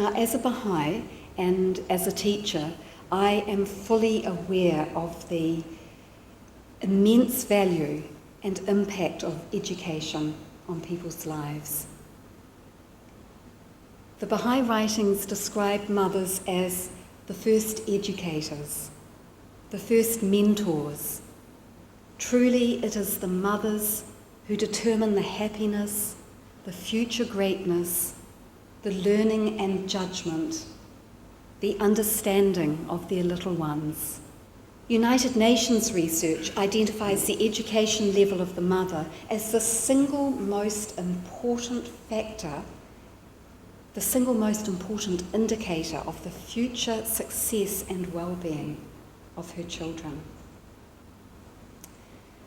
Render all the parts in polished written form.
Now, as a Baha'i and as a teacher, I am fully aware of the immense value and impact of education on people's lives. The Baha'i writings describe mothers as the first educators, the first mentors. Truly, it is the mothers who determine the happiness, the future greatness, the learning and judgment, the understanding of their little ones. United Nations research identifies the education level of the mother as the single most important factor, the single most important indicator of the future success and well-being of her children.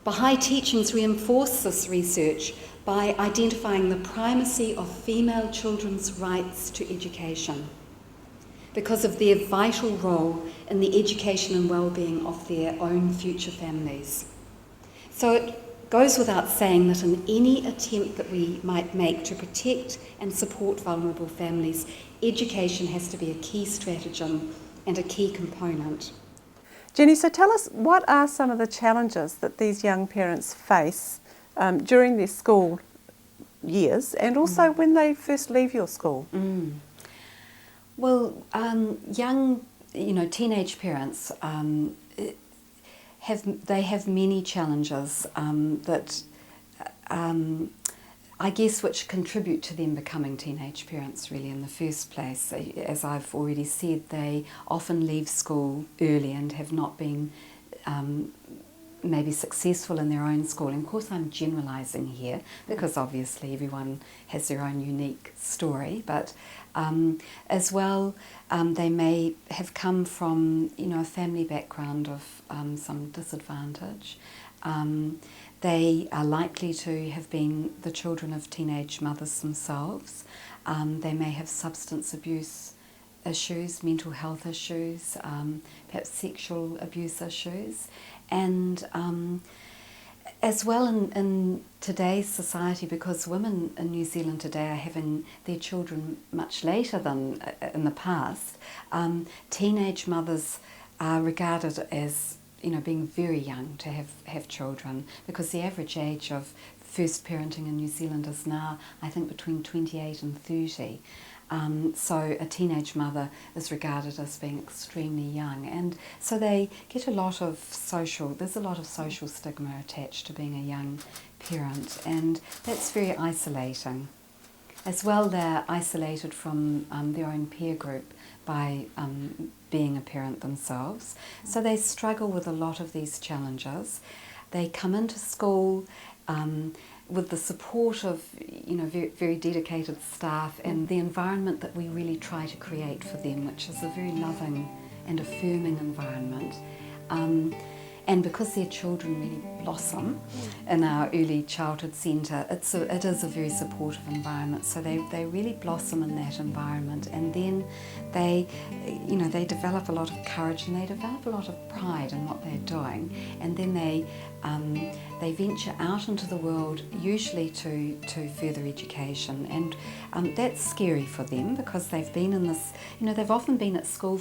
Baha'i teachings reinforce this research by identifying the primacy of female children's rights to education because of their vital role in the education and well-being of their own future families. So it goes without saying that in any attempt that we might make to protect and support vulnerable families, education has to be a key stratagem and a key component. Jenny, so tell us, what are some of the challenges that these young parents face during their school years and also when they first leave your school? Well, young, teenage parents have many challenges that I guess which contribute to them becoming teenage parents really in the first place. As I've already said, they often leave school early and have not been maybe successful in their own schooling. Of course, I'm generalising here because obviously everyone has their own unique story, but as well they may have come from a family background of some disadvantage. They are likely to have been the children of teenage mothers themselves. They may have substance abuse issues, mental health issues, perhaps sexual abuse issues. And as well in today's society, because women in New Zealand today are having their children much later than in the past, teenage mothers are regarded as being very young to have children, because the average age of first parenting in New Zealand is now, I think, between 28 and 30. So a teenage mother is regarded as being extremely young, and so they get there's a lot of social stigma attached to being a young parent, and that's very isolating. As well, they're isolated from their own peer group by being a parent themselves. So they struggle with a lot of these challenges. They come into school with the support of very, very dedicated staff and the environment that we really try to create for them, which is a very loving and affirming environment. And because their children really blossom in our early childhood centre, it is a very supportive environment. So they really blossom in that environment, and then they develop a lot of courage and they develop a lot of pride in what they're doing, and then they venture out into the world, usually to further education, and that's scary for them because they've been in this, they've often been at school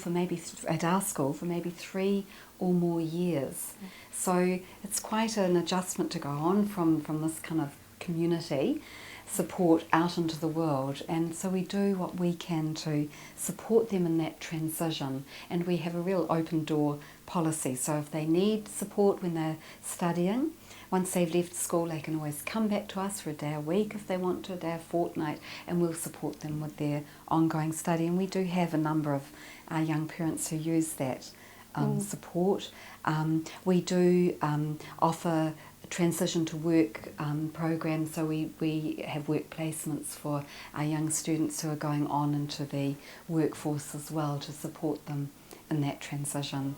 at our school for maybe 3 or more years. So it's quite an adjustment to go on from this kind of community support out into the world, and so we do what we can to support them in that transition, and we have a real open door policy. So if they need support when they're studying, once they've left school, they can always come back to us for a day a week if they want to, a day a fortnight, and we'll support them with their ongoing study. And we do have a number of our young parents who use that support. We do offer transition to work programs, so we have work placements for our young students who are going on into the workforce as well, to support them in that transition.